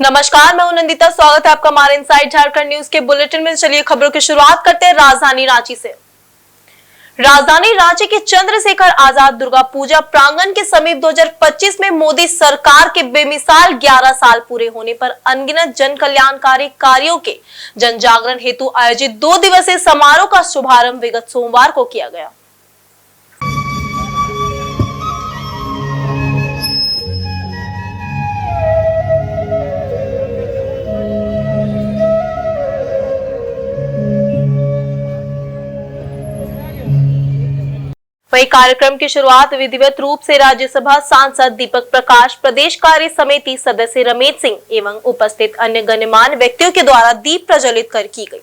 नमस्कार, मैं हूं नंदिता। स्वागत है आपका हमारे इनसाइड झारखंड न्यूज के बुलेटिन में। चलिए खबरों की शुरुआत करते हैं राजधानी रांची से। राजधानी रांची के चंद्रशेखर आजाद दुर्गा पूजा प्रांगण के समीप 2025 में मोदी सरकार के बेमिसाल 11 साल पूरे होने पर अनगिनत जन कल्याणकारी कार्यों के जन जागरण हेतु आयोजित 2 दिवसीय समारोह का शुभारंभ विगत सोमवार को किया गया। वही कार्यक्रम की शुरुआत विधिवत रूप से राज्यसभा सांसद दीपक प्रकाश, प्रदेश कार्य समिति सदस्य रमेश सिंह एवं उपस्थित अन्य गणमान्य व्यक्तियों के द्वारा दीप प्रज्वलित कर की गई।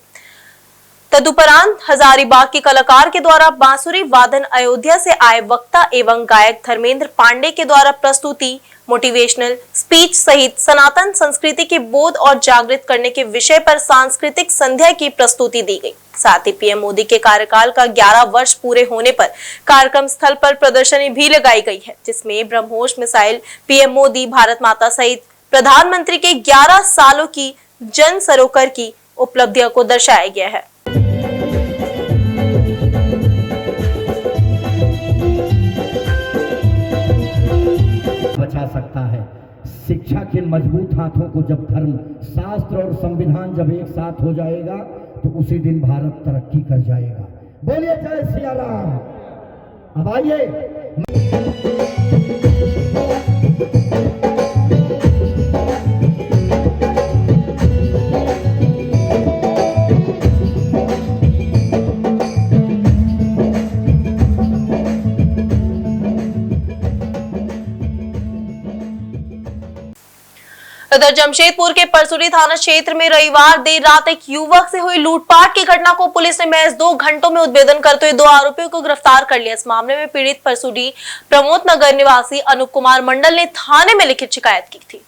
तदुपरांत हजारीबाग के कलाकार के द्वारा बांसुरी वादन, अयोध्या से आए वक्ता एवं गायक धर्मेंद्र पांडे के द्वारा प्रस्तुति, मोटिवेशनल स्पीच सहित सनातन संस्कृति के बोध और जागृत करने के विषय पर सांस्कृतिक संध्या की प्रस्तुति दी गई। साथ ही पीएम मोदी के कार्यकाल का 11 वर्ष पूरे होने पर कार्यक्रम स्थल पर प्रदर्शनी भी लगाई गई है, जिसमें ब्रह्मोस मिसाइल, पीएम मोदी, भारत माता सहित प्रधानमंत्री के 11 सालों की जन सरोकार की उपलब्धियों को दर्शाया गया है। बचा सकता है शिक्षा के मजबूत हाथों को। जब धर्म, शास्त्र और संविधान जब एक साथ हो जाएगा तो उसी दिन भारत तरक्की कर जाएगा। बोलिए जय सिया राम। अब आइए उधर जमशेदपुर के परसुडी थाना क्षेत्र में रविवार देर रात एक युवक से हुई लूटपाट की घटना को पुलिस ने महज 2 घंटों में उद्भेदन करते हुए 2 आरोपियों को गिरफ्तार कर लिया। इस मामले में पीड़ित परसुडी प्रमोद नगर निवासी अनूप कुमार मंडल ने थाने में लिखित शिकायत की थी।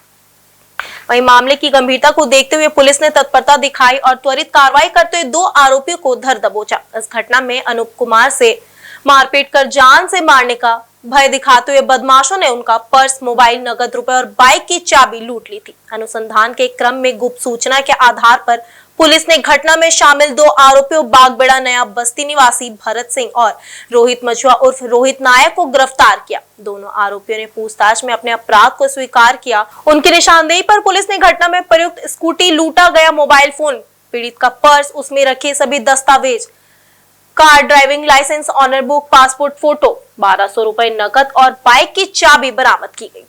वहीं मामले की गंभीरता को देखते हुए पुलिस ने तत्परता दिखाई और त्वरित कार्रवाई करते हुए 2 आरोपियों को धर दबोचा। इस घटना में अनूप कुमार से मारपीट कर जान से मारने का भय दिखाते हुए बदमाशों ने उनका पर्स, मोबाइल, नगद रुपए और बाइक की चाबी लूट ली थी। अनुसंधान के क्रम में गुप्त सूचना के आधार पर पुलिस ने घटना में शामिल 2 आरोपियों बागबेड़ा नया बस्ती निवासी भरत सिंह और रोहित मछुआ उर्फ रोहित नायक को गिरफ्तार किया। दोनों आरोपियों ने पूछताछ में अपने अपराध को स्वीकार किया। उनकी निशानदेही पर पुलिस ने घटना में प्रयुक्त स्कूटी, लूटा गया मोबाइल फोन, पीड़ित का पर्स, उसमें रखे सभी दस्तावेज, car, driving licence, owner book, passport photo, 1200 रुपए नकद और बाइक की चाबी बरामद की गई।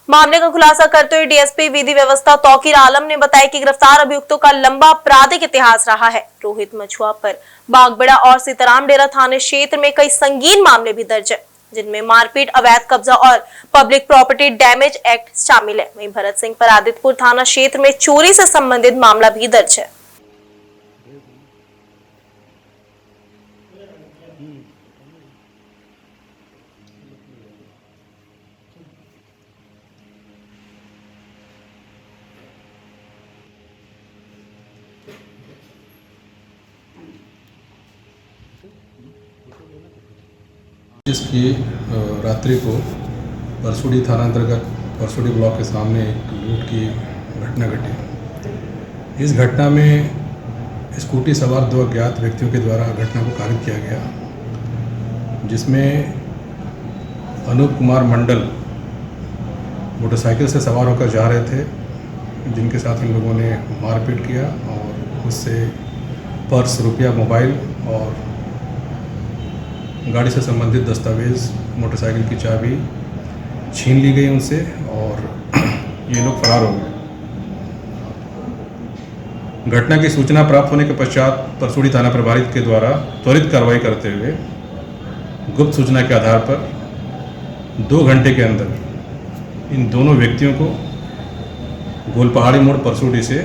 मामले का खुलासा करते हुए डीएसपी विधि व्यवस्था तौकीर आलम ने बताया कि गिरफ्तार अभियुक्तों का लंबा आपराधिक इतिहास रहा है। रोहित मछुआ पर बागबेड़ा और सीताराम डेरा थाने क्षेत्र में कई संगीन मामले भी दर्ज है, जिनमें मारपीट, अवैध कब्जा और पब्लिक प्रॉपर्टी डैमेज एक्ट शामिल है। वहीं भरत सिंह पर आदित्यपुर थाना क्षेत्र में चोरी से संबंधित मामला भी दर्ज है। इसकी रात्रि को परसुडी थाना अंतर्गत परसुडी ब्लॉक के सामने एक लूट की घटना घटी। इस घटना में स्कूटी सवार 2 अज्ञात व्यक्तियों के द्वारा घटना को कारित किया गया, जिसमें अनूप कुमार मंडल मोटरसाइकिल से सवार होकर जा रहे थे, जिनके साथ इन लोगों ने मारपीट किया और उससे पर्स, रुपया, मोबाइल और गाड़ी से संबंधित दस्तावेज, मोटरसाइकिल की चाबी छीन ली गई उनसे और ये लोग फरार हो गए। घटना की सूचना प्राप्त होने के पश्चात परसुडी थाना प्रभारी के द्वारा त्वरित कार्रवाई करते हुए गुप्त सूचना के आधार पर 2 घंटे के अंदर इन दोनों व्यक्तियों को गोलपहाड़ी मोड़ परसुडी से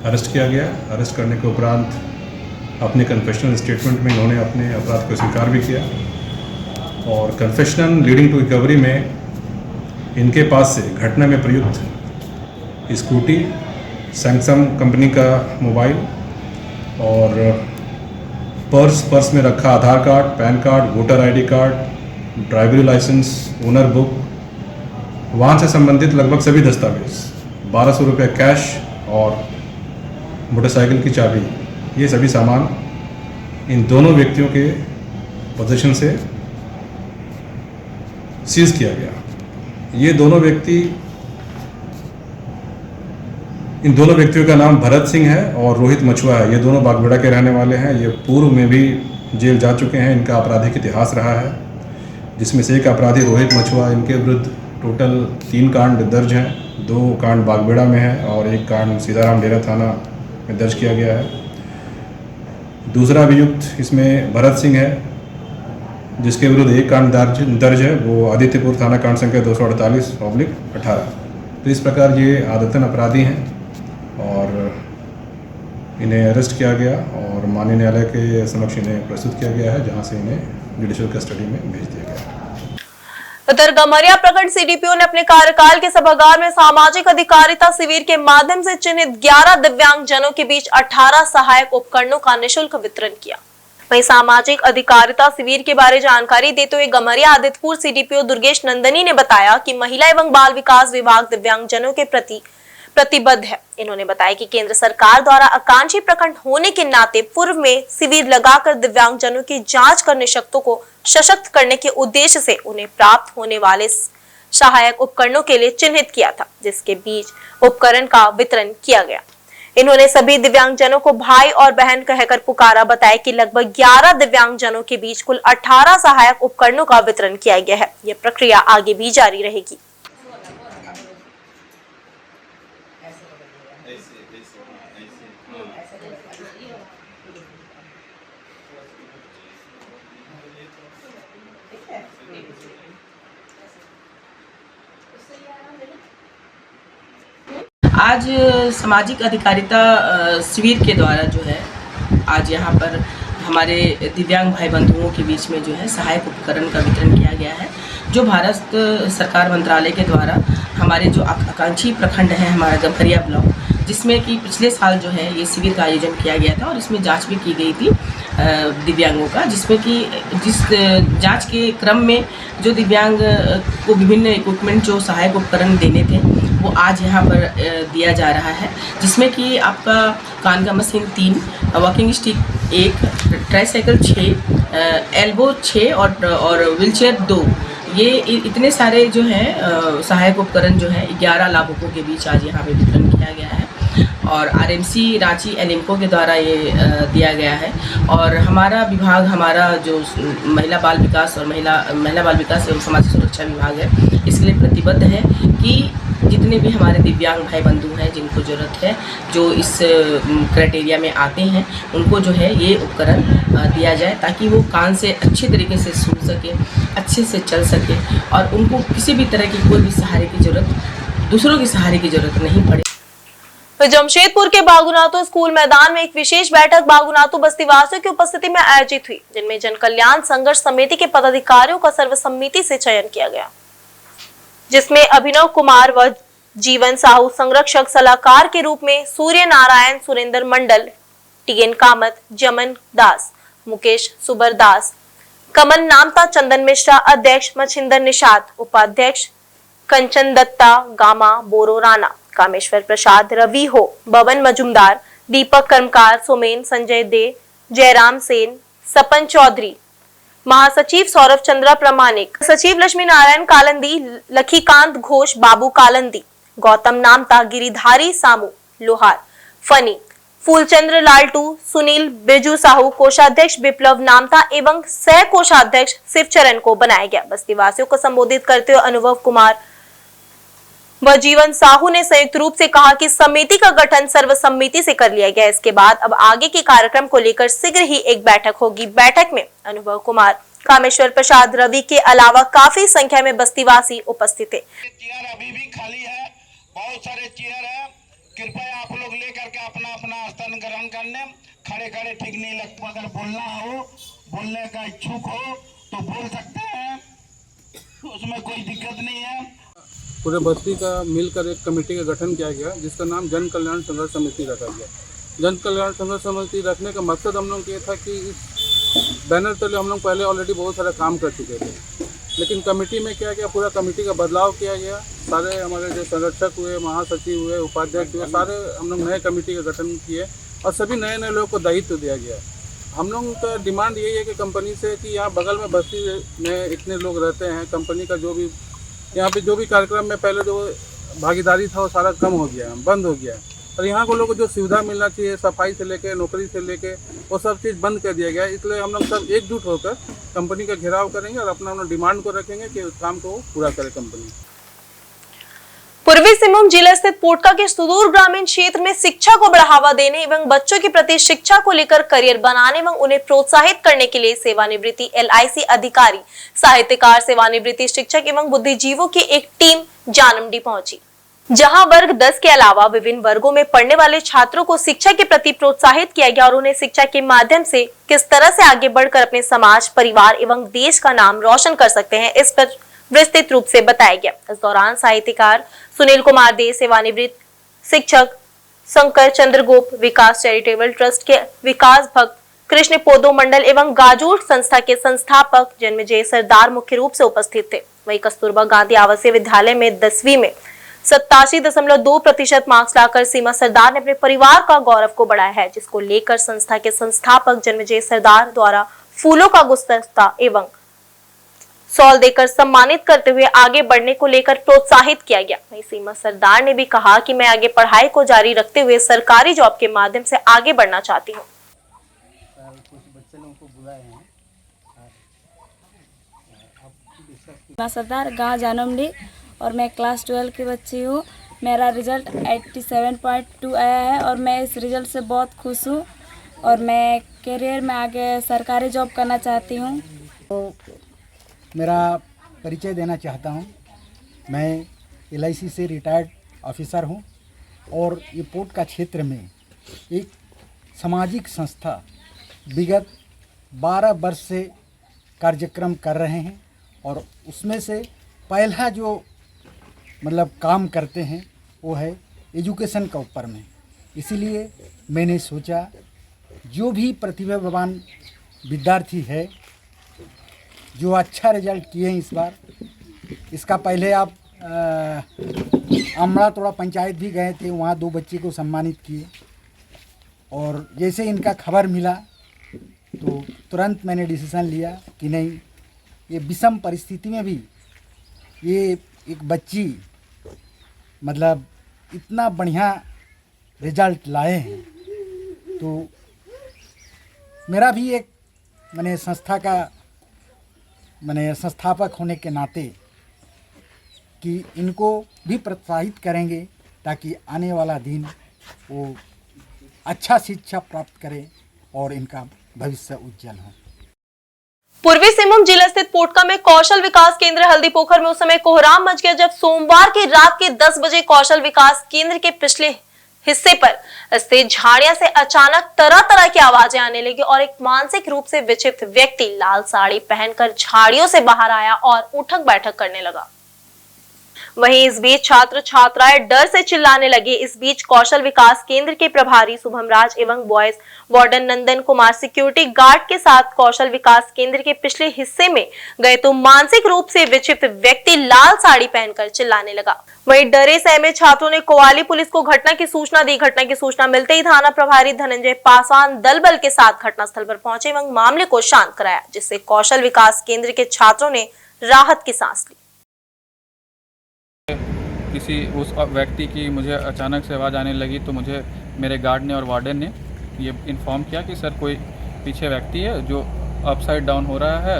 अरेस्ट किया गया। अरेस्ट करने के उपरांत अपने कन्फेशनल स्टेटमेंट में इन्होंने अपने अपराध को स्वीकार भी किया और कन्फेशनल लीडिंग टू रिकवरी में इनके पास से घटना में प्रयुक्त स्कूटी, सैमसंग कंपनी का मोबाइल और पर्स में रखा Aadhaar card, PAN card, voter ID card, ड्राइवरी लाइसेंस, ओनर बुक, वाहन से संबंधित लगभग सभी दस्तावेज, 1200 रुपये कैश और मोटरसाइकिल की चाबी, ये सभी सामान इन दोनों व्यक्तियों के पोजीशन से सीज किया गया। ये इन दोनों व्यक्तियों का नाम भरत सिंह है और रोहित मछुआ है। ये दोनों बागबेड़ा के रहने वाले हैं। ये पूर्व में भी जेल जा चुके हैं। इनका आपराधिक इतिहास रहा है, जिसमें से एक अपराधी रोहित मछुआ, इनके विरुद्ध टोटल 3 कांड दर्ज हैं। 2 कांड बागबेड़ा में है और 1 कांड सीताराम डेरा थाना में दर्ज किया गया है। दूसरा अभियुक्त इसमें भरत सिंह है, जिसके विरुद्ध 1 कांड दर्ज है, वो आदित्यपुर थाना कांड संख्या 248/18। तो इस प्रकार ये आदतन अपराधी हैं और इन्हें अरेस्ट किया गया और माननीय न्यायालय के समक्ष इन्हें प्रस्तुत किया गया है, जहां से इन्हें जुडिशियल कस्टडी में भेज दिया गया है। उधर गमरिया प्रखंड सीडीपीओ ने अपने कार्यकाल के सभागार में सामाजिक अधिकारिता शिविर के माध्यम से चिन्हित 11 दिव्यांग जनों के बीच 18 सहायक उपकरणों का निःशुल्क वितरण किया। वहीं सामाजिक अधिकारिता शिविर के बारे जानकारी देते हुए गमरिया आदित्यपुर सीडीपीओ दुर्गेश नंदनी ने बताया कि महिला एवं बाल विकास विभाग दिव्यांग जनों के प्रति प्रतिबद्ध है। इन्होंने बताया कि केंद्र सरकार द्वारा आकांक्षी प्रखंड होने के नाते पूर्व में शिविर लगाकर दिव्यांग जनों की जांच कर निःशक्तों को सशक्त करने के उद्देश्य से उन्हें प्राप्त होने वाले सहायक उपकरणों के लिए चिन्हित किया था, जिसके बीच उपकरण का वितरण किया गया। इन्होंने सभी दिव्यांग जनों को भाई और बहन कहकर पुकारा। बताया कि लगभग 11 दिव्यांग जनों के बीच कुल 18 सहायक उपकरणों का वितरण किया गया है। यह प्रक्रिया आगे भी जारी रहेगी। आज सामाजिक अधिकारिता शिविर के द्वारा जो है आज यहाँ पर हमारे दिव्यांग भाई बंधुओं के बीच में जो है सहायक उपकरण का वितरण किया गया है, जो भारत सरकार मंत्रालय के द्वारा हमारे जो आकांक्षी प्रखंड है हमारा गम्हरिया ब्लॉक, जिसमें कि पिछले साल जो है ये शिविर का आयोजन किया गया था और इसमें जांच भी की गई थी दिव्यांगों का, जिसमें कि जिस जांच के क्रम में जो दिव्यांग को विभिन्न इक्विपमेंट जो सहायक उपकरण देने थे वो आज यहाँ पर दिया जा रहा है, जिसमें कि आपका कान का machine 3, walking stick 1, tricycle 6, elbow 6 और व्हीलचेयर 2, ये इतने सारे जो हैं सहायक उपकरण जो है 11 लाभुकों के बीच आज यहाँ पे वितरण किया गया है और आरएमसी रांची एलिम्को के द्वारा ये दिया गया है। और हमारा विभाग, हमारा जो महिला बाल विकास एवं समाज सुरक्षा विभाग है, इसके लिए प्रतिबद्ध है कि जितने भी हमारे दिव्यांग भाई बंधु हैं जिनको ज़रूरत है, जो इस क्राइटेरिया में आते हैं, उनको जो है ये उपकरण दिया जाए ताकि वो कान से अच्छे तरीके से सुन सके, अच्छे से चल सके और उनको किसी भी तरह की कोई भी सहारे की ज़रूरत, दूसरों की सहारे की ज़रूरत नहीं पड़े। तो जमशेदपुर के बागुनातू स्कूल मैदान में एक विशेष बैठक बागुनातू बस्तीवासियों की उपस्थिति में आयोजित हुई, जिनमें जन कल्याण संघर्ष समिति के पदाधिकारियों का सर्वसम्मति से चयन किया गया, जिसमें अभिनव कुमार व जीवन साहू संरक्षक सलाहकार के रूप में सूर्य नारायण सुरेंद्र मंडल, टीएन कामत, जमन दास, मुकेश सुबर दास, कमल नामता, चंदन मिश्रा अध्यक्ष, मछिंदर निषाद उपाध्यक्ष, कंचन दत्ता, गामा बोरो राणा, कामेश्वर प्रसाद, रवि हो, बवन मजुमदार, दीपक कर्मकार, सोमेन, संजय दे, जयराम सेन, सपन चौधरी, महासचिव सौरभ चंद्रा प्रामाणिक, सचिव लक्ष्मी नारायण कालंदी, लखीकांत घोष, बाबू कालंदी, गौतम नामता, गिरिधारी सामू लोहार, फनी, फूलचंद्र लालटू, सुनील बिजू साहू, कोषाध्यक्ष विप्लव नामता एवं सह कोषाध्यक्ष शिवचरण को बनाया गया। बस्तीवासियों को संबोधित करते हुए अनुभव कुमार व जीवन साहू ने संयुक्त रूप से कहा कि समिति का गठन सर्वसम्मति से कर लिया गया। इसके बाद अब आगे के कार्यक्रम को लेकर शीघ्र ही एक बैठक होगी। बैठक में अनुभव कुमार, कामेश्वर प्रसाद, रवि के अलावा काफी संख्या में बस्तीवासी उपस्थित थे। चेयर अभी भी खाली है, बहुत सारे चेयर है, कृपया आप लोग लेकर के अपना अपना स्थान ग्रहण करने। खड़े खड़े ठीक नहीं लगता, अगर बोलना हो, बोलने का इच्छुक हो तो बोल सकते हैं, उसमें कोई दिक्कत नहीं है। पूरे बस्ती का मिलकर एक कमेटी का गठन किया गया, जिसका नाम जन कल्याण संघर्ष समिति रखा गया। जन कल्याण संघर्ष समिति रखने का मकसद हम लोग ये था कि इस बैनर तले हम लोग पहले ऑलरेडी बहुत सारा काम कर चुके थे। लेकिन कमेटी में क्या किया, पूरा कमेटी का बदलाव किया गया। सारे हमारे जो संरक्षक हुए, महासचिव हुए, उपाध्यक्ष हुए, सारे हम लोग नए कमेटी का गठन किए और सभी नए नए लोगों को दायित्व दिया गया। हम लोग का डिमांड यही है कि कंपनी से कि यहाँ बगल में बस्ती में इतने लोग रहते हैं, कंपनी का जो भी यहाँ पे जो भी कार्यक्रम में पहले जो भागीदारी था वो सारा कम हो गया, बंद हो गया। और यहाँ को लोगों को जो सुविधा मिलना चाहिए, सफाई से लेके नौकरी से लेके, वो सब चीज़ बंद कर दिया गया। इसलिए हम लोग सब एकजुट होकर कंपनी का घेराव करेंगे और अपना डिमांड को रखेंगे कि उस काम को पूरा करे कंपनी। पूर्वी सिंहभूम जिला स्थित पोटका के सुदूर ग्रामीण क्षेत्र में शिक्षा को बढ़ावा देने एवं बच्चों के प्रति शिक्षा को लेकर करियर बनाने एवं उन्हें प्रोत्साहित करने के लिए सेवानिवृत्ति LIC अधिकारी, साहित्यकार, सेवानिवृत्ति शिक्षक एवं बुद्धिजीवों की एक टीम जानमडी पहुंची, जहां वर्ग 10 के अलावा विभिन्न वर्गों में पढ़ने वाले छात्रों को शिक्षा के प्रति प्रोत्साहित किया गया और उन्हें शिक्षा के माध्यम से किस तरह से आगे बढ़कर अपने समाज, परिवार एवं देश का नाम रोशन कर सकते हैं, इस पर विस्तृत रूप से बताया गया। इस दौरान साहित्यकार सुनील कुमार दे, सेवानिवृत्त शिक्षक शंकर चंद्रगोप, विकास चैरिटेबल ट्रस्ट के विकास भक्त, कृष्ण पोदो मंडल एवं गाजूर संस्था के संस्थापक जन्मजय सरदार मुख्य रूप से उपस्थित थे। वहीं कस्तूरबा गांधी आवासीय विद्यालय में 10वीं में 87.2% मार्क्स लाकर सीमा सरदार ने अपने परिवार का गौरव को बढ़ाया है, जिसको लेकर संस्था के संस्थापक जन्मजय सरदार द्वारा फूलों का गुलदस्ता एवं सॉल देकर सम्मानित करते हुए आगे बढ़ने को लेकर प्रोत्साहित किया गया। वहीं सीमा सरदार ने भी कहा कि मैं आगे पढ़ाई को जारी रखते हुए सरकारी जॉब के माध्यम से आगे बढ़ना चाहती हूँ। सीमा सरदार, गाँव जानमडी, और मैं क्लास 12 की बच्ची हूँ। मेरा रिजल्ट 87.2 आया है और मैं इस रिजल्ट से बहुत खुश हूँ और मैं करियर में आगे सरकारी जॉब करना चाहती हूँ। तो मेरा परिचय देना चाहता हूँ। मैं LIC से रिटायर्ड ऑफिसर हूँ और ये पोटका क्षेत्र में एक सामाजिक संस्था विगत 12 वर्ष से कार्यक्रम कर रहे हैं और उसमें से पहला जो मतलब काम करते हैं वो है एजुकेशन का ऊपर में। इसीलिए मैंने सोचा जो भी प्रतिभावान विद्यार्थी है जो अच्छा रिजल्ट किए हैं इस बार, इसका पहले आप अमड़ा तोड़ा पंचायत भी गए थे, वहाँ 2 बच्चे को सम्मानित किए और जैसे इनका खबर मिला तो तुरंत मैंने डिसीज़न लिया कि नहीं, ये विषम परिस्थिति में भी ये एक बच्ची मतलब इतना बढ़िया रिजल्ट लाए हैं। तो मेरा भी एक मैंने संस्था का संस्थापक होने के नाते कि इनको भी प्रोत्साहित करेंगे ताकि आने वाला दिन वो अच्छा शिक्षा प्राप्त करें और इनका भविष्य उज्जवल हो। पूर्वी सिंहभूम जिला स्थित पोटका में कौशल विकास केंद्र हल्दीपोखर में उस समय कोहराम मच गया जब सोमवार की रात के 10 बजे कौशल विकास केंद्र के पिछले हिस्से पर स्थित झाड़ियां से अचानक तरह तरह की आवाजें आने लगी और एक मानसिक रूप से विक्षिप्त व्यक्ति लाल साड़ी पहनकर झाड़ियों से बाहर आया और उठक बैठक करने लगा। वहीं इस बीच छात्र छात्राएं डर से चिल्लाने लगे। इस बीच कौशल विकास केंद्र के प्रभारी शुभम राज एवं बॉयज वार्डन नंदन कुमार सिक्योरिटी गार्ड के साथ कौशल विकास केंद्र के पिछले हिस्से में गए तो मानसिक रूप से विक्षिप्त व्यक्ति लाल साड़ी पहनकर चिल्लाने लगा। वहीं डरे सहमे छात्रों ने कोवाली पुलिस को घटना की सूचना दी। घटना की सूचना मिलते ही थाना प्रभारी धनंजय पासवान दल बल के साथ घटनास्थल पर पहुंचे एवं मामले को शांत कराया, जिससे कौशल विकास केंद्र के छात्रों ने राहत की सांस ली। किसी उस व्यक्ति की मुझे अचानक से आवाज़ आने लगी तो मुझे मेरे गार्ड ने और वार्डन ने ये इन्फॉर्म किया कि सर कोई पीछे व्यक्ति है जो अपसाइड डाउन हो रहा है,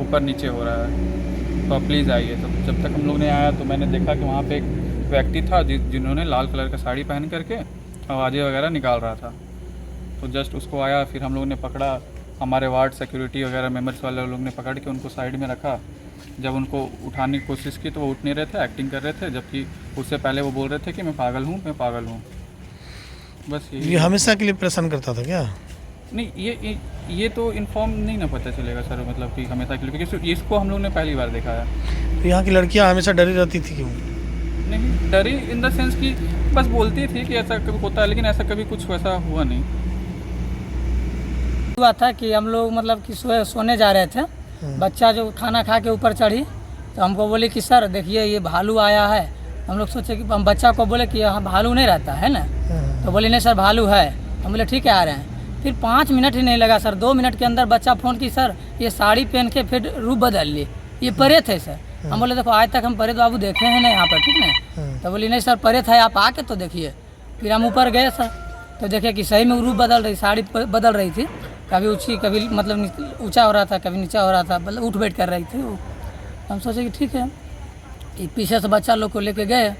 ऊपर नीचे हो रहा है, तो आप प्लीज़ आइए। तो जब तक हम लोग ने आया तो मैंने देखा कि वहाँ पे एक व्यक्ति था जिन्होंने लाल कलर का साड़ी पहन करके आवाज़ें वगैरह निकाल रहा था। तो जस्ट उसको आया, फिर हम लोग ने पकड़ा, हमारे वार्ड सिक्योरिटी वगैरह मेम्बर्स वाले लोग ने पकड़ के उनको साइड में रखा। जब उनको उठाने की कोशिश की तो वो उठ नहीं रहे थे, एक्टिंग कर रहे थे, जबकि उससे पहले वो बोल रहे थे कि मैं पागल हूँ। बस ये हमेशा के लिए परेशान करता था क्या? नहीं, ये तो इन्फॉर्म नहीं ना पता चलेगा सर, मतलब कि हमेशा के लिए, क्योंकि इसको हम लोग ने पहली बार देखा है। तो यहाँ की लड़कियाँ हमेशा डरी रहती थी क्यों? नहीं, डरी इन द सेंस कि बस बोलती थी कि ऐसा कभी होता है, लेकिन ऐसा कभी कुछ वैसा हुआ नहीं। हुआ था कि हम लोग मतलब कि सोने जा रहे थे बच्चा जो खाना खा के ऊपर चढ़ी तो हमको बोले कि सर देखिए ये भालू आया है। हम लोग सोचे कि हम बच्चा को बोले कि यहाँ भालू नहीं रहता है ना, तो बोले नहीं सर भालू है। हम बोले ठीक है आ रहे हैं। फिर 5 मिनट ही नहीं लगा सर, 2 मिनट के अंदर बच्चा फ़ोन की सर ये साड़ी पहन के फिर रूप बदल लिए, ये परे थे सर। हम बोले देखो आज तक हम परे बाबू देखे हैं ना यहाँ पर, ठीक ना। तो बोली नहीं सर परे था, आप आके तो देखिए। फिर हम ऊपर गए सर तो देखे कि सही में रूप बदल रही, साड़ी बदल रही थी, कभी ऊँची कभी मतलब ऊँचा हो रहा था, कभी नीचा हो रहा था, मतलब उठ बैठ कर रही थी वो। हम सोचे कि ठीक है, कि पीछे से बच्चा लोग को लेके गए,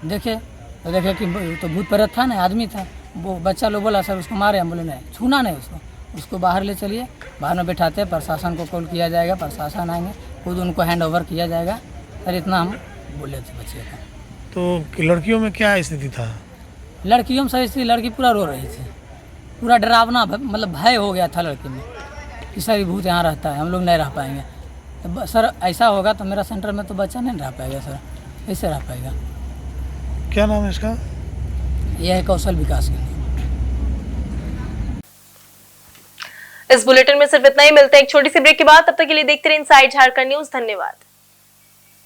देखे तो देखे कि तो भूत प्रेत था ना, आदमी था। वो बच्चा लोग बोला सर उसको मारे। हम बोले नहीं छूना नहीं उसको बाहर ले चलिए, बाहर में बैठाते, प्रशासन को कॉल किया जाएगा, प्रशासन आएंगे, खुद उनको हैंड ओवर किया जाएगा। सर इतना हम बोले थे बच्चे का। तो लड़कियों में क्या स्थिति था? लड़कियों में सही थी, लड़की पूरा रो रही थी, पूरा डरावना मतलब भय हो गया था लड़की में कि सर भूत यहाँ रहता है, हम लोग नहीं रह पाएंगे। तो सर ऐसा होगा तो मेरा सेंटर में तो बच्चा नहीं रह पाएगा सर, कैसे रह पाएगा। क्या नाम है इसका? यह है कौशल विकास केंद्र। इस बुलेटिन में सिर्फ इतना ही। मिलते हैं एक छोटी सी ब्रेक के बाद, तब तक के लिए देखते रहिए इनसाइड झारखंड न्यूज। धन्यवाद।